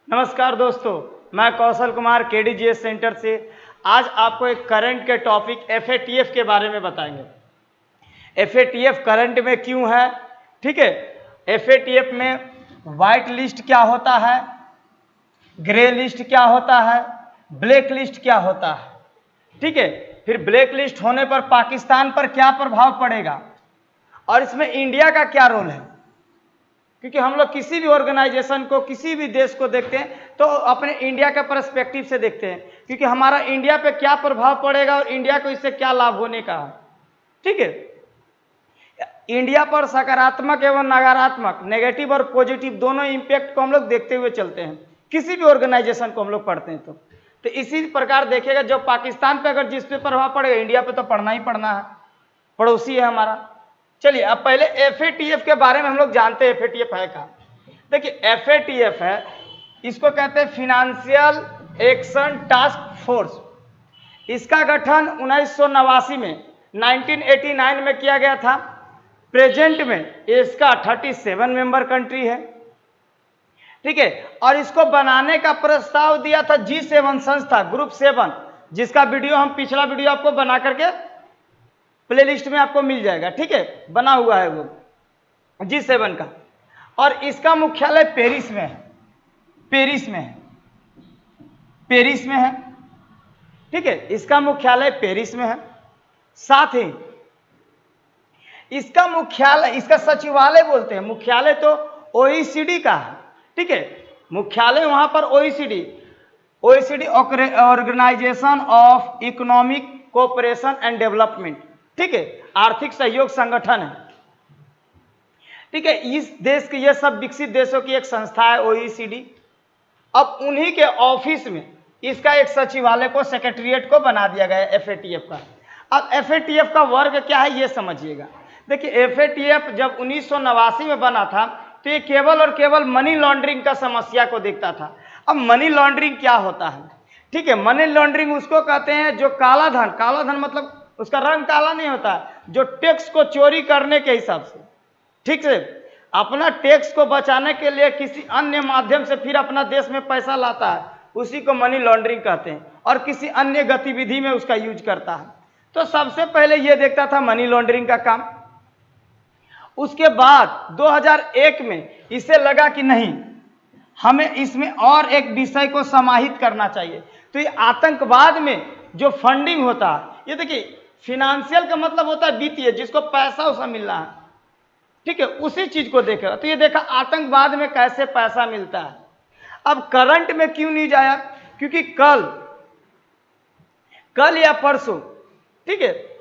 नमस्कार दोस्तों, मैं कौशल कुमार केडीजीएस सेंटर से आज आपको एक करंट के टॉपिक एफएटीएफ के बारे में बताएंगे। एफएटीएफ करंट में क्यों है, ठीक है। एफएटीएफ में वाइट लिस्ट क्या होता है, ग्रे लिस्ट क्या होता है, ब्लैक लिस्ट क्या होता है, ठीक है। फिर ब्लैक लिस्ट होने पर पाकिस्तान पर क्या प्रभाव पड़ेगा और इसमें इंडिया का क्या रोल है, क्योंकि हम लोग किसी भी ऑर्गेनाइजेशन को, किसी भी देश को देखते हैं तो अपने इंडिया के पर्सपेक्टिव से देखते हैं, क्योंकि हमारा इंडिया पे क्या प्रभाव पड़ेगा और इंडिया को इससे क्या लाभ होने का है, ठीक है। इंडिया पर सकारात्मक एवं नकारात्मक, नेगेटिव और पॉजिटिव दोनों इंपैक्ट को हम लोग देखते हुए चलते हैं, किसी भी ऑर्गेनाइजेशन को हम लोग पढ़ते हैं तो इसी प्रकार देखिएगा, जो पाकिस्तान पे अगर जिस पे प्रभाव पड़ेगा, इंडिया पे तो पढ़ना ही पड़ना है, पड़ोसी है हमारा। चलिए अब पहले एफएटीएफ के बारे में हम लोग जानते हैं। एफएटीएफ है क्या? देखिए एफएटीएफ है, इसको कहते हैं फिनेंशियल एक्शन टास्क फोर्स। इसका गठन 1989 में 1989 में किया गया था। प्रेजेंट में इसका 37 मेंबर कंट्री है, ठीक है। और इसको बनाने का प्रस्ताव दिया था G7 संस्था, ग्रुप 7, जिसका वीडियो हम पिछला वीडियो आपको बना करके प्लेलिस्ट में आपको मिल जाएगा, ठीक है, बना हुआ है वो G7 का। और इसका मुख्यालय पेरिस में है, पेरिस में है, पेरिस में है, ठीक है। इसका मुख्यालय पेरिस में है। साथ ही इसका मुख्यालय, इसका सचिवालय बोलते हैं, मुख्यालय तो OECD का है, ठीक है। मुख्यालय वहां पर OECD organisation of economic cooperation and development, ठीक है, आर्थिक सहयोग संगठन है, ठीक है। इस देश के, ये सब विकसित देशों की एक संस्था है OECD। अब उन्हीं के ऑफिस में इसका एक सचिवालय को, सेक्रेटरीट को बना दिया गया है एफएटीएफ का। अब एफएटीएफ का वर्ग क्या है ये समझिएगा। देखिए एफएटीएफ जब 1989 में बना था तो ये केवल और केवल मनी लॉन्ड्रिंग का समस्या को देखता था। अब मनी लॉन्ड्रिंग क्या होता है, ठीक है। मनी लॉन्ड्रिंग उसको कहते हैं जो काला धन, काला धन मतलब उसका रंग काला नहीं होता, जो टैक्स को चोरी करने के हिसाब से, ठीक है, अपना टैक्स को बचाने के लिए किसी अन्य माध्यम से फिर अपना देश में पैसा लाता है, उसी को मनी लॉन्ड्रिंग कहते हैं, और किसी अन्य गतिविधि में उसका यूज करता है। तो सबसे पहले यह देखता था मनी लॉन्ड्रिंग का काम। उसके बाद 2001 में इसे लगा कि नहीं, हमें इसमें और एक विषय को समाहित करना चाहिए। तो ये आतंकवाद में जो फंडिंग होता है, ये देखिए फिनेंशियल का मतलब होता है वित्तीय, जिसको पैसा उसा मिल रहा है, ठीक है, उसी चीज को देखेगा। तो ये देखा आतंकवाद में कैसे पैसा मिलता है। अब करंट में क्यों नहीं जाया, क्योंकि कल या परसों, ठीक है,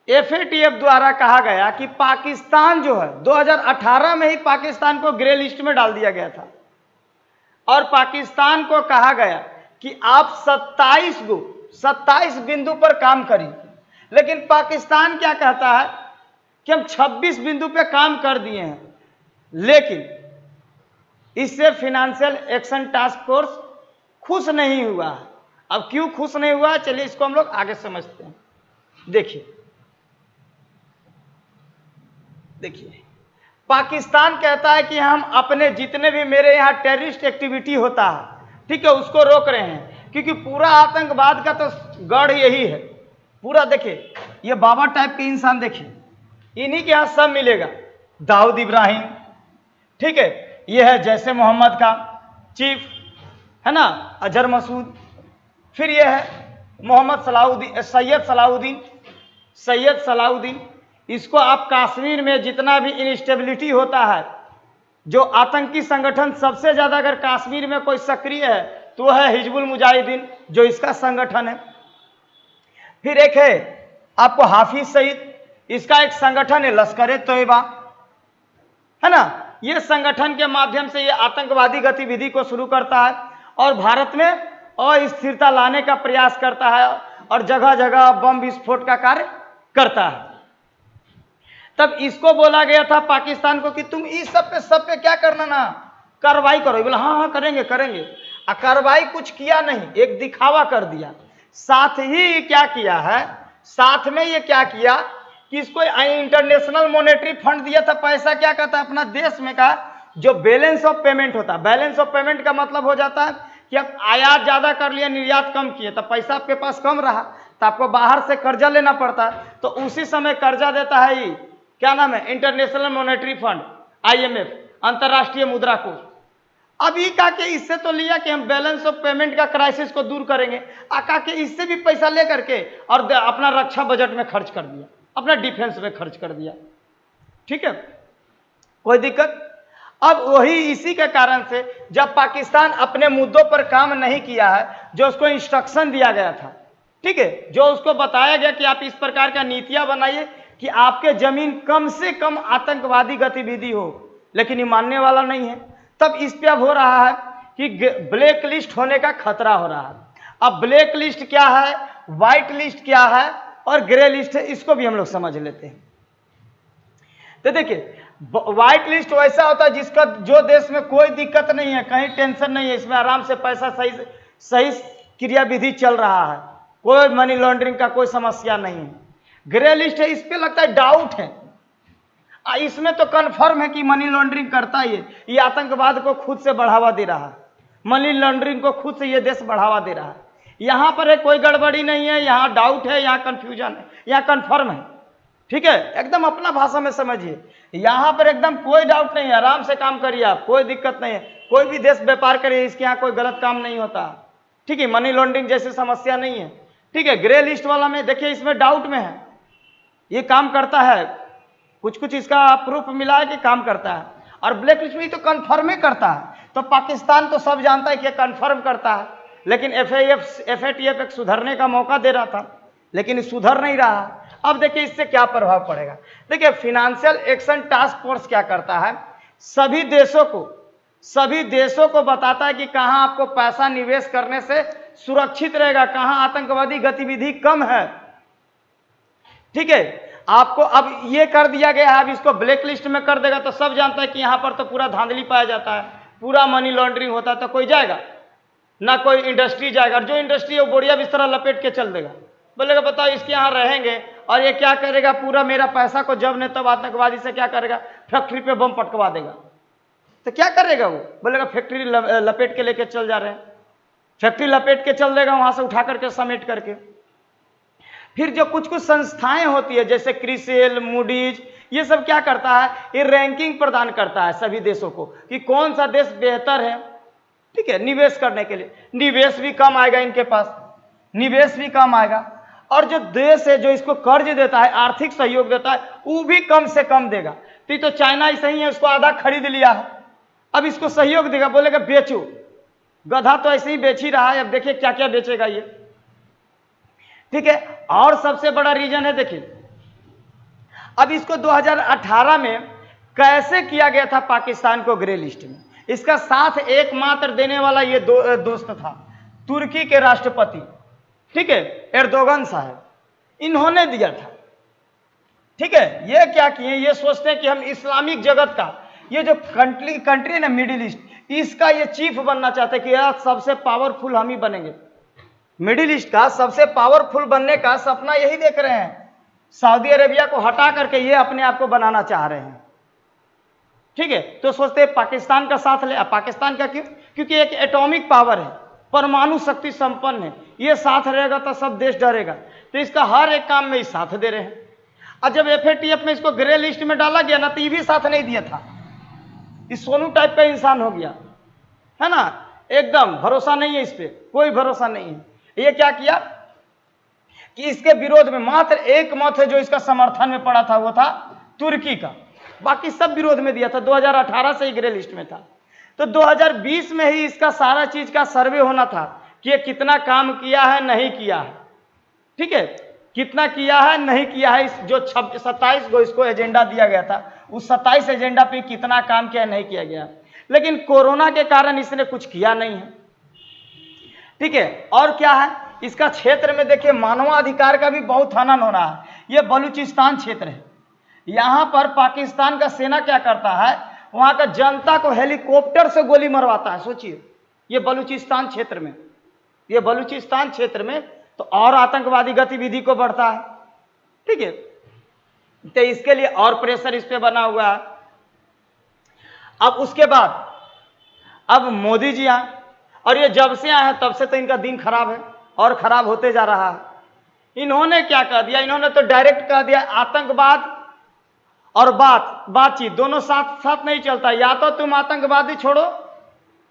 एफएटीएफ द्वारा कहा गया कि पाकिस्तान जो है 2018 में ही पाकिस्तान को ग्रे लिस्ट में डाल दिया गया था, और पाकिस्तान को कहा गया कि आप 27 बिंदु पर काम करिए। लेकिन पाकिस्तान क्या कहता है कि हम 26 बिंदु पे काम कर दिए हैं। लेकिन इससे फिनेंशियल एक्शन टास्क फोर्स खुश नहीं हुआ है। अब क्यों खुश नहीं हुआ, चलिए इसको हम लोग आगे समझते हैं। देखिए पाकिस्तान कहता है कि हम अपने जितने भी मेरे यहाँ टेररिस्ट एक्टिविटी होता है, ठीक है, उसको रोक रहे हैं, क्योंकि पूरा आतंकवाद का तो गढ़ यही है पूरा। देखिए ये बाबा टाइप के इंसान, देखिए इन्हीं के यहाँ सब मिलेगा। दाऊद इब्राहिम, ठीक है, ये है जैसे मोहम्मद का चीफ, है ना, अजहर मसूद। फिर ये है मोहम्मद सलाउद्दीन, सैयद सलाउद्दीन। इसको आप कश्मीर में जितना भी इंस्टेबिलिटी होता है, जो आतंकी संगठन सबसे ज्यादा अगर कश्मीर में कोई सक्रिय है तो वह है हिजबुल मुजाहिदीन, जो इसका संगठन है। फिर एक है आपको हाफिज सईद, इसका एक संगठन है लश्कर ए तोयबा, है ना। यह संगठन के माध्यम से यह आतंकवादी गतिविधि को शुरू करता है और भारत में अस्थिरता लाने का प्रयास करता है और जगह जगह बम विस्फोट का कार्य करता है। तब इसको बोला गया था पाकिस्तान को कि तुम इस सब पे क्या करना ना, कार्रवाई करो। बोला हाँ हाँ करेंगे। कार्रवाई कुछ किया नहीं, एक दिखावा कर दिया। साथ ही क्या किया है, साथ में ये क्या किया कि इसको इंटरनेशनल मॉनेटरी फंड दिया था पैसा, क्या कहता है अपना देश में का जो बैलेंस ऑफ पेमेंट होता है, बैलेंस ऑफ पेमेंट का मतलब हो जाता है कि अब आयात ज़्यादा कर लिया, निर्यात कम किए, तो पैसा आपके पास कम रहा, तो आपको बाहर से कर्जा लेना पड़ता है, तो उसी समय कर्जा देता है ये क्या नाम है, इंटरनेशनल मॉनेटरी फंड, IMF, अंतर्राष्ट्रीय मुद्रा कोष। अब ये कहा कि इससे तो लिया कि हम बैलेंस ऑफ पेमेंट का क्राइसिस को दूर करेंगे, कहा कि इससे भी पैसा ले करके और अपना रक्षा बजट में खर्च कर दिया, अपना डिफेंस में खर्च कर दिया। ठीक है, कोई दिक्कत। अब वही इसी के कारण से जब पाकिस्तान अपने मुद्दों पर काम नहीं किया है, जो उसको इंस्ट्रक्शन दिया गया था, ठीक है, जो उसको बताया गया कि आप इस प्रकार का नीतियां बनाइए कि आपके जमीन कम से कम आतंकवादी गतिविधि हो, लेकिन ये मानने वाला नहीं है। तब इस पे अब हो रहा है कि ब्लैक लिस्ट होने का खतरा हो रहा है। अब ब्लैक लिस्ट क्या है, व्हाइट लिस्ट क्या है और ग्रे लिस्ट है, इसको भी हम लोग समझ लेते हैं। तो देखिए, व्हाइट लिस्ट वैसा होता है जिसका जो देश में कोई दिक्कत नहीं है, कहीं टेंशन नहीं है, इसमें आराम से पैसा सही क्रियाविधि चल रहा है, कोई मनी लॉन्ड्रिंग का कोई समस्या नहीं है। ग्रे लिस्ट है, इस पे लगता है डाउट है, इसमें तो कन्फर्म है कि मनी लॉन्ड्रिंग करता है, ये आतंकवाद को खुद से बढ़ावा दे रहा है, मनी लॉन्ड्रिंग को खुद से ये देश बढ़ावा दे रहा है। यहाँ पर है कोई गड़बड़ी नहीं है, यहाँ डाउट है, यहाँ कन्फ्यूजन है, यहाँ कन्फर्म है। ठीक है, एकदम अपना भाषा में समझिए, यहाँ पर एकदम कोई डाउट नहीं है, आराम से काम करिए आप, कोई दिक्कत नहीं है, कोई भी देश व्यापार करिए, इसके यहाँ कोई गलत काम नहीं होता। ठीक है, मनी लॉन्ड्रिंग जैसी समस्या नहीं है। ठीक है, ग्रे लिस्ट वाला में देखिए, इसमें डाउट में है, ये काम करता है, कुछ इसका प्रूफ मिला है कि काम करता है, और ब्लैक लिस्ट में तो कन्फर्म ही करता है। तो पाकिस्तान तो सब जानता है कि कन्फर्म करता है, लेकिन FATF एक सुधरने का मौका दे रहा था, लेकिन सुधर नहीं रहा। अब देखिए इससे क्या प्रभाव पड़ेगा। देखिए, फाइनेंशियल एक्शन टास्क फोर्स क्या करता है, सभी देशों को बताता है कि कहां आपको पैसा निवेश करने से सुरक्षित रहेगा, कहां आतंकवादी गतिविधि कम है। ठीक है, आपको अब ये कर दिया गया है, अब इसको ब्लैक लिस्ट में कर देगा तो सब जानता है कि यहां पर तो पूरा धांधली पाया जाता है, पूरा मनी लॉन्ड्रिंग होता है, तो कोई जाएगा ना, कोई इंडस्ट्री जाएगा, और जो इंडस्ट्री है वो बोरिया बिस्तरा लपेट के चल देगा, बोलेगा बताओ इसके यहाँ रहेंगे और ये क्या करेगा, पूरा मेरा पैसा को जब ने तब आतंकवादी से क्या करेगा, फैक्ट्री पे बम पटकवा देगा। तो क्या करेगा वो, बोलेगा फैक्ट्री लपेट के लेके चल जा रहे हैं, फैक्ट्री लपेट के चल देगा वहां से उठा करके समेट करके। फिर जो कुछ संस्थाएं होती है जैसे क्रिसेल, मूडीज, ये सब क्या करता है, ये रैंकिंग प्रदान करता है सभी देशों को कि कौन सा देश बेहतर है। ठीक है, निवेश करने के लिए, निवेश भी कम आएगा इनके पास, निवेश भी कम आएगा, और जो देश है जो इसको कर्ज देता है, आर्थिक सहयोग देता है, वो भी कम से कम देगा। तो चाइना ऐसा ही है, उसको आधा खरीद लिया है, अब इसको सहयोग देगा, बोलेगा बेचो, गधा तो ऐसे ही बेच ही रहा है, अब देखिए क्या क्या बेचेगा ये। ठीक है, और सबसे बड़ा रीजन है, देखिए अब इसको 2018 में कैसे किया गया था पाकिस्तान को ग्रे लिस्ट में, इसका साथ एकमात्र देने वाला ये दोस्त था, तुर्की के राष्ट्रपति, ठीक है, एर्दोगन साहब, इन्होंने दिया था। ठीक है, ये क्या किए, ये सोचते हैं कि हम इस्लामिक जगत का ये जो कंट्री है ना, मिडिल ईस्ट, इसका ये चीफ बनना चाहते हैं कि यार सबसे पावरफुल हम ही बनेंगे, मिडिल ईस्ट का सबसे पावरफुल बनने का सपना यही देख रहे हैं। सऊदी अरेबिया को हटा करके ये अपने आप को बनाना चाह रहे हैं। ठीक है, तो सोचते हैं पाकिस्तान का साथ ले, पाकिस्तान का क्यों, क्योंकि एक एटॉमिक पावर है, परमाणु शक्ति संपन्न है, ये साथ रहेगा तो सब देश डरेगा, तो इसका हर एक काम में ये साथ दे रहे हैं। और जब FATF में इसको ग्रे लिस्ट में डाला गया ना, तो ये भी साथ नहीं दिया था, इस सोनू टाइप का इंसान हो गया है ना, एकदम भरोसा नहीं है, इस पे कोई भरोसा नहीं है। ये क्या किया कि इसके विरोध में मात्र एक मत है जो इसका समर्थन में पड़ा था, वो था तुर्की का, बाकी सब विरोध में दिया था। 2018 से ही ग्रे लिस्ट में था, तो 2020 में ही इसका सारा चीज का सर्वे होना था कि ये कितना काम किया है, नहीं किया है। ठीक है, कितना किया है, नहीं किया है, इस जो 27 को इसको एजेंडा दिया गया था, उस 27 एजेंडा पे कितना काम किया, नहीं किया गया। लेकिन कोरोना के कारण इसने कुछ किया नहीं है। ठीक है, और क्या है, इसका क्षेत्र में देखिए मानवाधिकार का भी बहुत हनन हो रहा है। ये बलूचिस्तान क्षेत्र है, यहां पर पाकिस्तान का सेना क्या करता है, वहां का जनता को हेलीकॉप्टर से गोली मरवाता है। सोचिए, ये बलूचिस्तान क्षेत्र में, ये बलूचिस्तान क्षेत्र में तो और आतंकवादी गतिविधि को बढ़ता है। ठीक है, तो इसके लिए और प्रेशर इस पे बना हुआ है। अब उसके बाद अब मोदी जी आए, और ये जब से आए हैं तब से तो इनका दिन खराब है और खराब होते जा रहा है। इन्होंने क्या कह दिया, इन्होंने तो डायरेक्ट कह दिया आतंकवाद और बातचीत दोनों साथ साथ नहीं चलता, या तो तुम आतंकवादी छोड़ो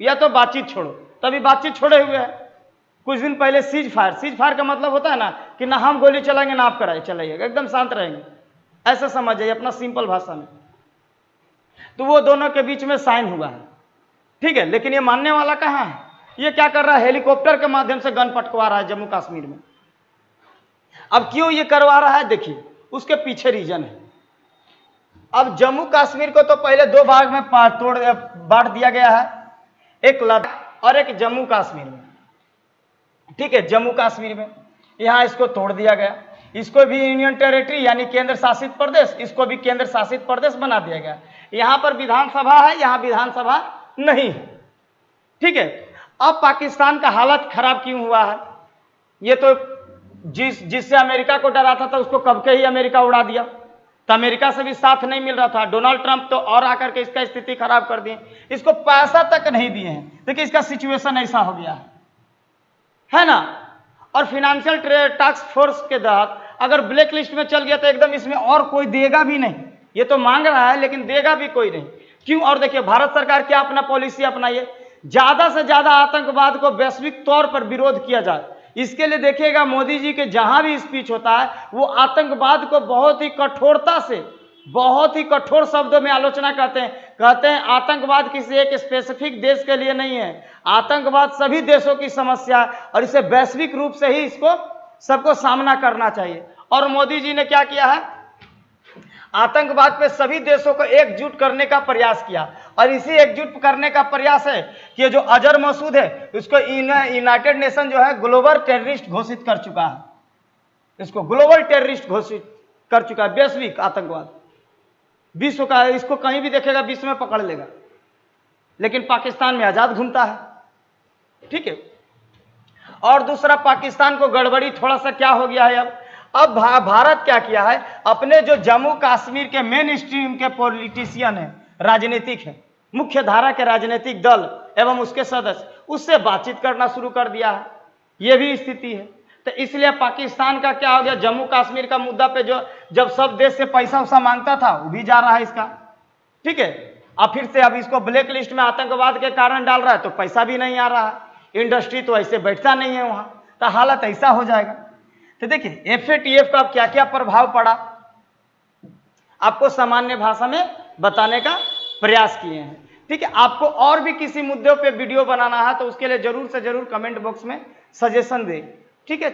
या तो बातचीत छोड़ो। तभी बातचीत छोड़े हुए हैं। कुछ दिन पहले सीज फायर का मतलब होता है ना कि ना हम गोली चलाएंगे ना आप चलाइएगा, एकदम शांत रहेंगे, ऐसा समझ जाइए अपना सिंपल भाषा में। तो वो दोनों के बीच में साइन हुआ है, ठीक है। लेकिन ये मानने वाला कहाँ है? ये क्या कर रहा है, हेलीकॉप्टर के माध्यम से गन पटकवा रहा है जम्मू कश्मीर में। अब क्यों ये करवा रहा है, देखिए उसके पीछे रीजन है। अब जम्मू कश्मीर को तो पहले दो भाग में बांट दिया गया है, एक लद्दाख और एक जम्मू कश्मीर में, ठीक है। जम्मू कश्मीर में यहां इसको तोड़ दिया गया, इसको भी यूनियन टेरिटरी यानी केंद्र शासित प्रदेश, इसको भी केंद्र शासित प्रदेश बना दिया गया। यहां पर विधानसभा है, यहां विधानसभा नहीं है, ठीक है। अब पाकिस्तान का हालत खराब क्यों हुआ है, ये तो जिससे अमेरिका को डराता था उसको कब के ही अमेरिका उड़ा दिया, तो अमेरिका से भी साथ नहीं मिल रहा था। डोनाल्ड ट्रंप तो और आकर के इसका स्थिति खराब कर दिए, इसको पैसा तक नहीं दिए हैं। देखिए इसका सिचुएशन ऐसा हो गया है ना। और फाइनेंशियल टास्क फोर्स के तहत अगर ब्लैक लिस्ट में चल गया तो एकदम इसमें और कोई देगा भी नहीं। ये तो मांग रहा है लेकिन देगा भी कोई नहीं, क्यों? और देखिए भारत सरकार क्या अपना पॉलिसी अपनाइए, ज्यादा से ज्यादा आतंकवाद को वैश्विक तौर पर विरोध किया जाए। इसके लिए देखिएगा मोदी जी के जहां भी स्पीच होता है वो आतंकवाद को बहुत ही कठोरता से, बहुत ही कठोर शब्दों में आलोचना करते हैं आतंकवाद किसी एक स्पेसिफिक देश के लिए नहीं है, आतंकवाद सभी देशों की समस्या है और इसे वैश्विक रूप से ही इसको सबको सामना करना चाहिए। और मोदी जी ने क्या किया है, आतंकवाद पे सभी देशों को एकजुट करने का प्रयास किया, और इसी एकजुट करने का प्रयास है कि जो अजहर मसूद है उसको यूनाइटेड नेशन जो है ग्लोबल टेररिस्ट घोषित कर चुका है, इसको ग्लोबल टेररिस्ट घोषित कर चुका है। वैश्विक आतंकवाद विश्व का, इसको कहीं भी देखेगा विश्व में पकड़ लेगा, लेकिन पाकिस्तान में आजाद घूमता है, ठीक है। और दूसरा पाकिस्तान को गड़बड़ी थोड़ा सा क्या हो गया है, अब भारत क्या किया है, अपने जो जम्मू कश्मीर के मेन स्ट्रीम के पॉलिटिशियन है, राजनीतिक है, मुख्य धारा के राजनीतिक दल एवं उसके सदस्य, उससे बातचीत करना शुरू कर दिया है। यह भी स्थिति है। तो इसलिए पाकिस्तान का क्या हो गया, जम्मू कश्मीर का मुद्दा पे जो जब सब देश से पैसा उसा मांगता था वो भी जा रहा है इसका, ठीक है। अब फिर से अब इसको ब्लैक लिस्ट में आतंकवाद के कारण डाल रहा है तो पैसा भी नहीं आ रहा है, इंडस्ट्री तो ऐसे बैठता नहीं है वहां, तो हालत ऐसा हो जाएगा। तो देखिए FATF का अब क्या क्या प्रभाव पड़ा आपको सामान्य भाषा में बताने का प्रयास किए हैं, ठीक है। आपको और भी किसी मुद्दों पे वीडियो बनाना है तो उसके लिए जरूर से जरूर कमेंट बॉक्स में सजेशन दें, ठीक है।